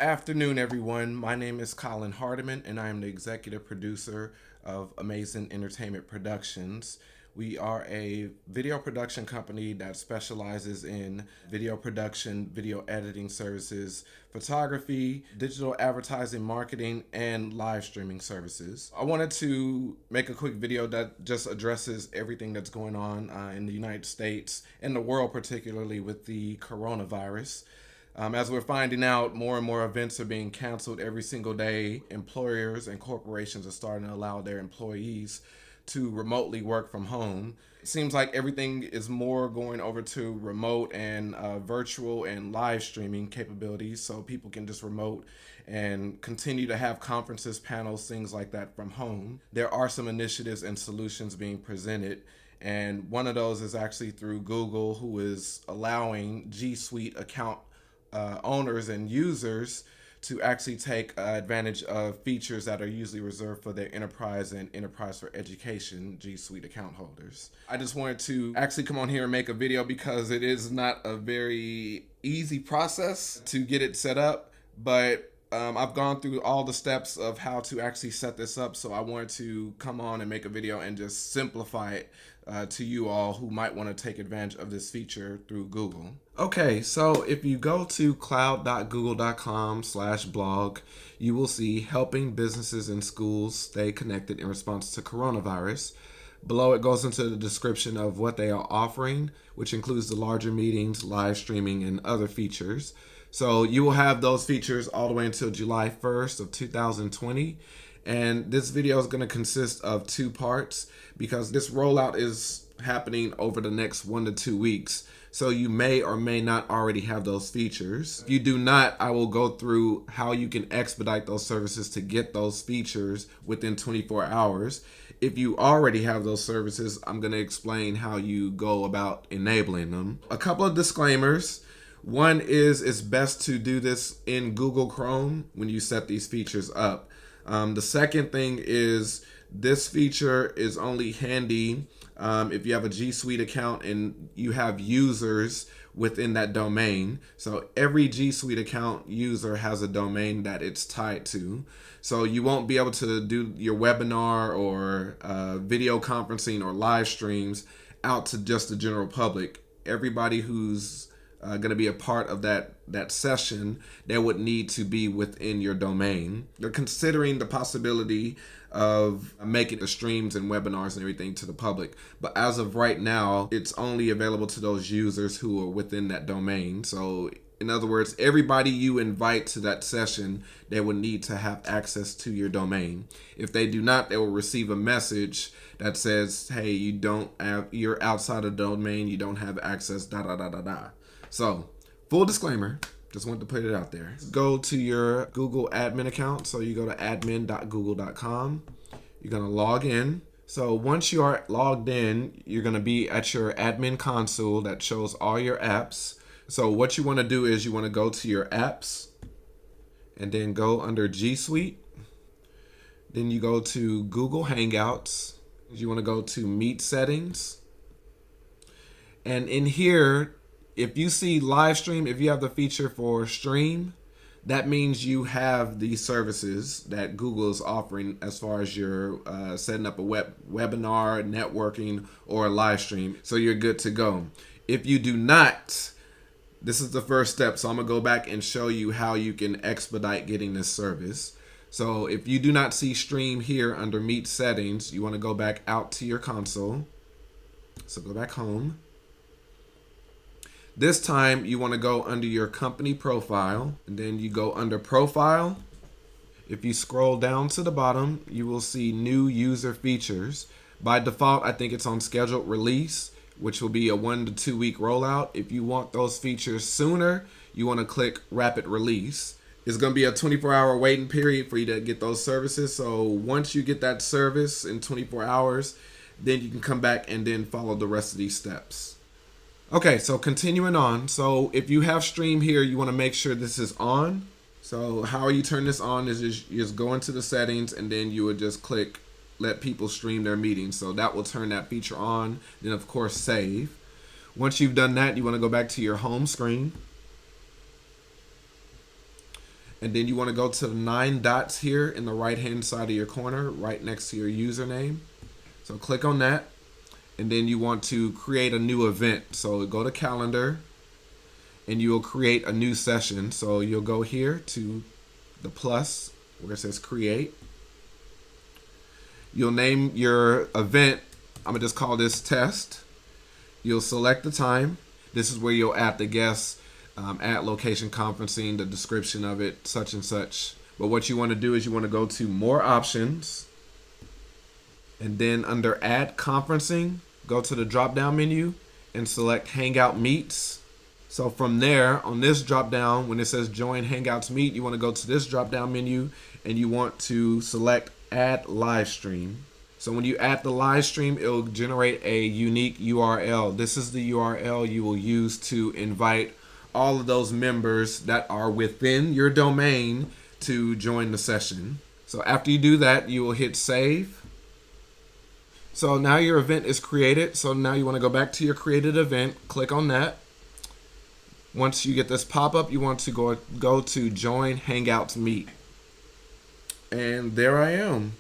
afternoon, everyone. My name is Colin Hardiman, and I am the executive producer of Amazing Entertainment Productions. We are a video production company that specializes in video production, video editing services, photography, digital advertising, marketing, and live streaming services. I wanted to make a quick video that just addresses everything that's going on in the United States and the world, particularly with the coronavirus. As we're finding out, more and more events are being canceled every single day. Employers and corporations are starting to allow their employees to remotely work from home. It seems like everything is more going over to remote and virtual and live streaming capabilities, so people can just remote and continue to have conferences, panels, things like that from home. There are some initiatives and solutions being presented, and one of those is actually through Google, who is allowing G Suite account owners and users to actually take advantage of features that are usually reserved for their enterprise and enterprise for education G Suite account holders. I just wanted to actually come on here and make a video because it is not a very easy process to get it set up, but I've gone through all the steps of how to actually set this up, so I wanted to come on and make a video and just simplify it to you all who might want to take advantage of this feature through Google. Okay, so if you go to cloud.google.com/blog, you will see helping businesses and schools stay connected in response to coronavirus. Below it goes into the description of what they are offering, which includes the larger meetings, live streaming, and other features. So you will have those features all the way until July 1st of 2020. And this video is going to consist of two parts because this rollout is happening over the next 1 to 2 weeks. So you may or may not already have those features. If you do not, I will go through how you can expedite those services to get those features within 24 hours. If you already have those services, I'm going to explain how you go about enabling them. A couple of disclaimers. One is it's best to do this in Google Chrome when you set these features up. The second thing is this feature is only handy if you have a G Suite account and you have users within that domain. So every G Suite account user has a domain that it's tied to. So you won't be able to do your webinar or video conferencing or live streams out to just the general public. Everybody who's going to be a part of that session, they would need to be within your domain. They're considering the possibility of making the streams and webinars and everything to the public, but as of right now, it's only available to those users who are within that domain. So in other words, everybody you invite to that session, they will need to have access to your domain. If they do not, they will receive a message that says, hey, you're outside of the domain, you don't have access, da da da da da. So, full disclaimer, just wanted to put it out there. Go to your Google admin account. So you go to admin.google.com. You're going to log in. So once you are logged in, you're going to be at your admin console that shows all your apps. So what you want to do is you want to go to your apps and then go under G Suite. Then you go to Google Hangouts. You want to go to Meet Settings. And in here, if you see live stream, if you have the feature for stream, that means you have the services that Google is offering as far as your setting up a webinar, networking, or a live stream. So you're good to go. If you do not, this is the first step. So I'm going to go back and show you how you can expedite getting this service. So if you do not see stream here under Meet Settings, you want to go back out to your console. So go back home. This time you want to go under your company profile, and then you go under profile. If you scroll down to the bottom, you will see new user features. By default, I think it's on scheduled release, which will be a 1 to 2 week rollout. If you want those features sooner, you want to click rapid release. It's going to be a 24-hour waiting period for you to get those services. So once you get that service in 24 hours, then you can come back and then follow the rest of these steps. Okay, so continuing on. So if you have stream here, you want to make sure this is on. So how you turn this on is just go into the settings and then you would just click let people stream their meetings. So that will turn that feature on. Then of course save. Once you've done that, you want to go back to your home screen. And then you want to go to the 9 dots here in the right hand side of your corner, right next to your username. So click on that. And then you want to create a new event. So go to calendar and you will create a new session. So you'll go here to the plus where it says create. You'll name your event. I'm going to just call this test. You'll select the time. This is where you'll add the guests, add location conferencing, the description of it, such and such. But what you want to do is you want to go to more options. And then under add conferencing, go to the drop down menu and select Hangout Meets. So from there, on this drop down, when it says join Hangouts Meet, you want to go to this drop down menu and you want to select add live stream. So when you add the live stream, it'll generate a unique URL. This is the URL you will use to invite all of those members that are within your domain to join the session. So after you do that, you will hit save. So now your event is created. So now you want to go back to your created event, click on that. Once you get this pop-up, you want to go to join Hangouts Meet. And there I am.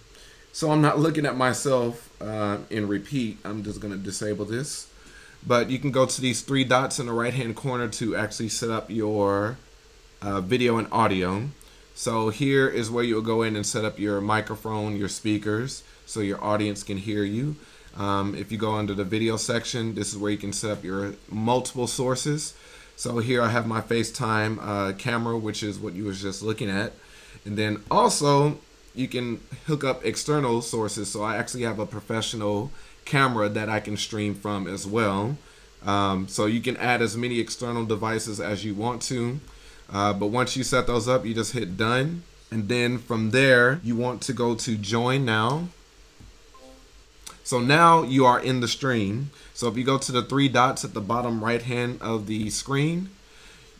So I'm not looking at myself in repeat. I'm just going to disable this. But you can go to these 3 dots in the right-hand corner to actually set up your video and audio. So here is where you'll go in and set up your microphone, your speakers, so your audience can hear you. If you go under the video section, this is where you can set up your multiple sources. So here I have my FaceTime camera, which is what you was just looking at. And then also you can hook up external sources. So I actually have a professional camera that I can stream from as well. So you can add as many external devices as you want to. But once you set those up, you just hit done. And then from there, you want to go to join now. So now you are in the stream. So if you go to the 3 dots at the bottom right hand of the screen,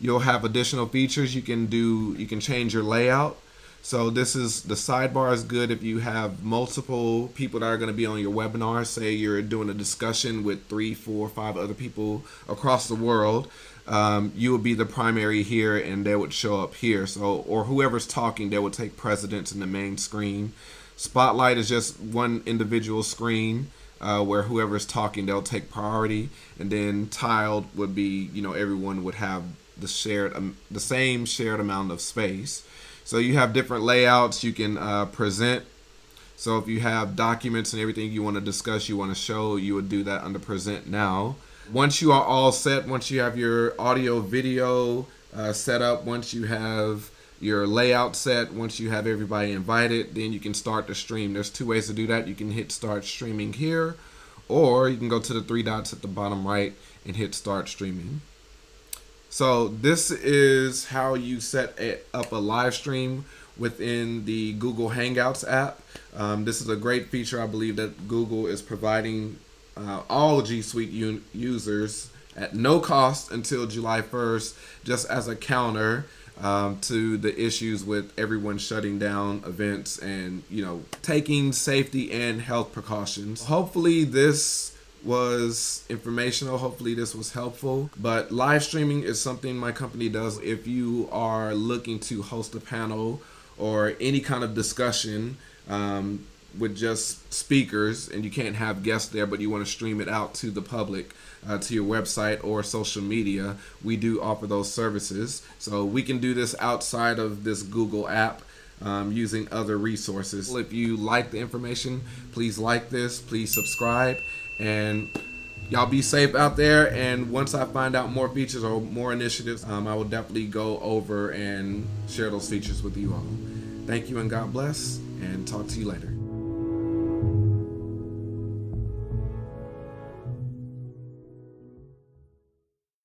you'll have additional features. You can change your layout. So this is the sidebar is good if you have multiple people that are going to be on your webinar. Say you're doing a discussion with 3, 4, 5 other people across the world. You would be the primary here and they would show up here. So, or whoever's talking, they would take precedence in the main screen. Spotlight is just one individual screen where whoever's talking, they'll take priority. And then tiled would be, everyone would have the same shared amount of space. So you have different layouts. You can present. So if you have documents and everything you want to discuss, you want to show, you would do that under present now. Once you are all set, once you have your audio, video set up, once you have your layout set, once you have everybody invited, then you can start the stream. There's 2 ways to do that. You can hit start streaming here, or you can go to the 3 dots at the bottom right and hit start streaming. So this is how you set up a live stream within the Google Hangouts app. This is a great feature I believe that Google is providing all G Suite users at no cost until July 1st, just as a counter to the issues with everyone shutting down events and taking safety and health precautions. Hopefully this was informational. Hopefully this was helpful. But live streaming is something my company does. If you are looking to host a panel or any kind of discussion with just speakers and you can't have guests there, but you want to stream it out to the public, to your website or social media, we do offer those services. So we can do this outside of this Google app using other resources. If you like the information, please like this, please subscribe, and y'all be safe out there. And once I find out more features or more initiatives, I will definitely go over and share those features with you all. Thank you and God bless, and talk to you later.